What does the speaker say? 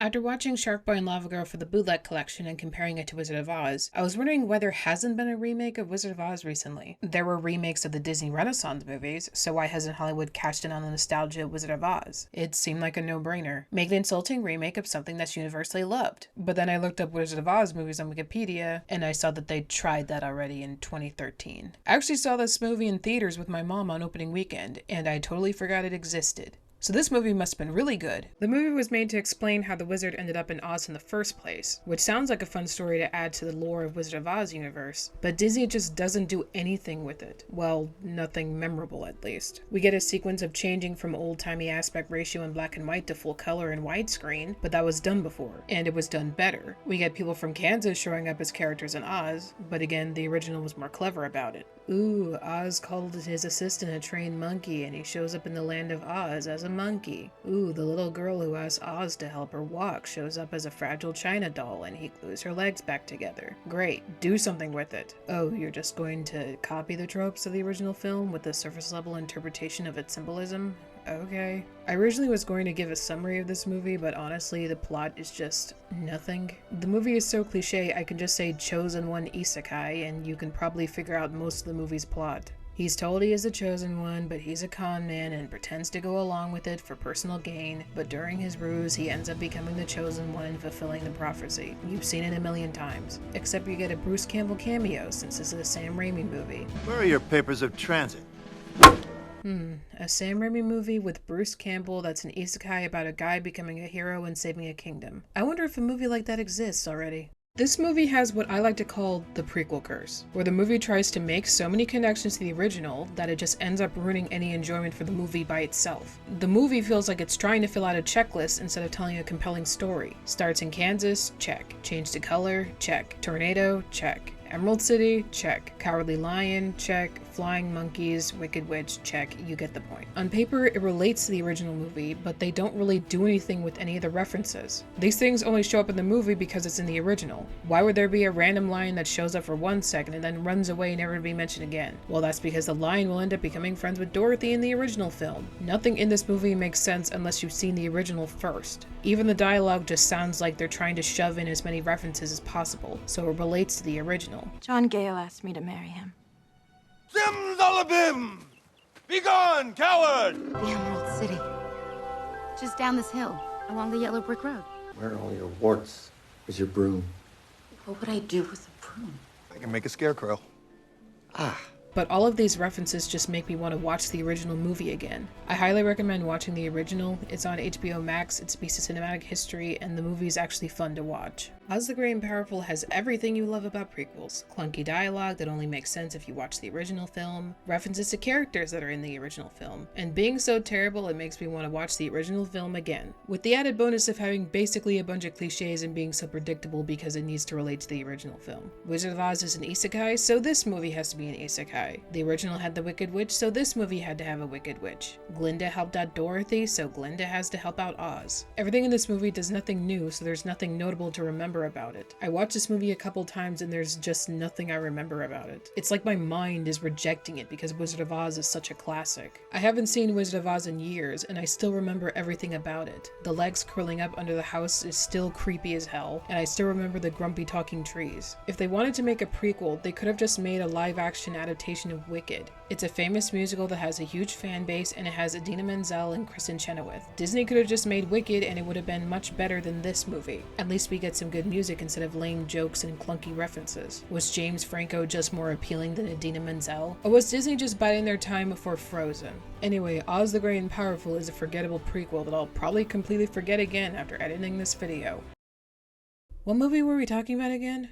After watching Shark Boy and Lava Girl for the bootleg collection and comparing it to Wizard of Oz, I was wondering why there hasn't been a remake of Wizard of Oz recently. There were remakes of the Disney Renaissance movies, so why hasn't Hollywood cashed in on the nostalgia of Wizard of Oz? It seemed like a no-brainer. Make an insulting remake of something that's universally loved. But then I looked up Wizard of Oz movies on Wikipedia, and I saw that they tried that already in 2013. I actually saw this movie in theaters with my mom on opening weekend, and I totally forgot it existed. So this movie must have been really good. The movie was made to explain how the wizard ended up in Oz in the first place, which sounds like a fun story to add to the lore of Wizard of Oz universe, but Disney just doesn't do anything with it. Well, nothing memorable at least. We get a sequence of changing from old-timey aspect ratio in black and white to full color and widescreen, but that was done before, and it was done better. We get people from Kansas showing up as characters in Oz, but again, the original was more clever about it. Ooh, Oz called his assistant a trained monkey, and he shows up in the land of Oz as a monkey. Ooh, the little girl who asked Oz to help her walk shows up as a fragile china doll, and he glues her legs back together. Great, do something with it. Oh, you're just going to copy the tropes of the original film with a surface-level interpretation of its symbolism? Okay. I originally was going to give a summary of this movie, but honestly, the plot is just nothing. The movie is so cliche, I can just say Chosen One Isekai, and you can probably figure out most of the movie's plot. He's told he is the chosen one, but he's a con man and pretends to go along with it for personal gain, but during his ruse, he ends up becoming the chosen one and fulfilling the prophecy. You've seen it a million times. Except you get a Bruce Campbell cameo, since this is a Sam Raimi movie. Where are your papers of transit? A Sam Raimi movie with Bruce Campbell that's an isekai about a guy becoming a hero and saving a kingdom. I wonder if a movie like that exists already. This movie has what I like to call the prequel curse, where the movie tries to make so many connections to the original that it just ends up ruining any enjoyment for the movie by itself. The movie feels like it's trying to fill out a checklist instead of telling a compelling story. Starts in Kansas, check. Change to color, check. Tornado, check. Emerald City, check. Cowardly Lion, check. Flying Monkeys, Wicked Witch, check. You get the point. On paper, it relates to the original movie, but they don't really do anything with any of the references. These things only show up in the movie because it's in the original. Why would there be a random lion that shows up for 1 second and then runs away never to be mentioned again? Well, that's because the lion will end up becoming friends with Dorothy in the original film. Nothing in this movie makes sense unless you've seen the original first. Even the dialogue just sounds like they're trying to shove in as many references as possible, so it relates to the original. John Gale asked me to marry him. Zimzalabim! Begone, coward! The Emerald City. Just down this hill, along the yellow brick road. Where are all your warts? Where's your broom? What would I do with a broom? I can make a scarecrow. But all of these references just make me want to watch the original movie again. I highly recommend watching the original. It's on HBO Max, it's a piece of cinematic history, and the movie is actually fun to watch. Oz the Great and Powerful has everything you love about prequels. Clunky dialogue that only makes sense if you watch the original film, references to characters that are in the original film, and being so terrible it makes me want to watch the original film again. With the added bonus of having basically a bunch of cliches and being so predictable because it needs to relate to the original film. Wizard of Oz is an isekai, so this movie has to be an isekai. The original had the Wicked Witch, so this movie had to have a Wicked Witch. Glinda helped out Dorothy, so Glinda has to help out Oz. Everything in this movie does nothing new, so there's nothing notable to remember about it. I watched this movie a couple times and there's just nothing I remember about it. It's like my mind is rejecting it because Wizard of Oz is such a classic. I haven't seen Wizard of Oz in years and I still remember everything about it. The legs curling up under the house is still creepy as hell, and I still remember the grumpy talking trees. If they wanted to make a prequel, they could have just made a live-action adaptation of Wicked. It's a famous musical that has a huge fan base and it has Idina Menzel and Kristen Chenoweth. Disney could have just made Wicked and it would have been much better than this movie. At least we get some good music instead of lame jokes and clunky references. Was James Franco just more appealing than Idina Menzel? Or was Disney just biding their time before Frozen? Anyway, Oz the Great and Powerful is a forgettable prequel that I'll probably completely forget again after editing this video. What movie were we talking about again?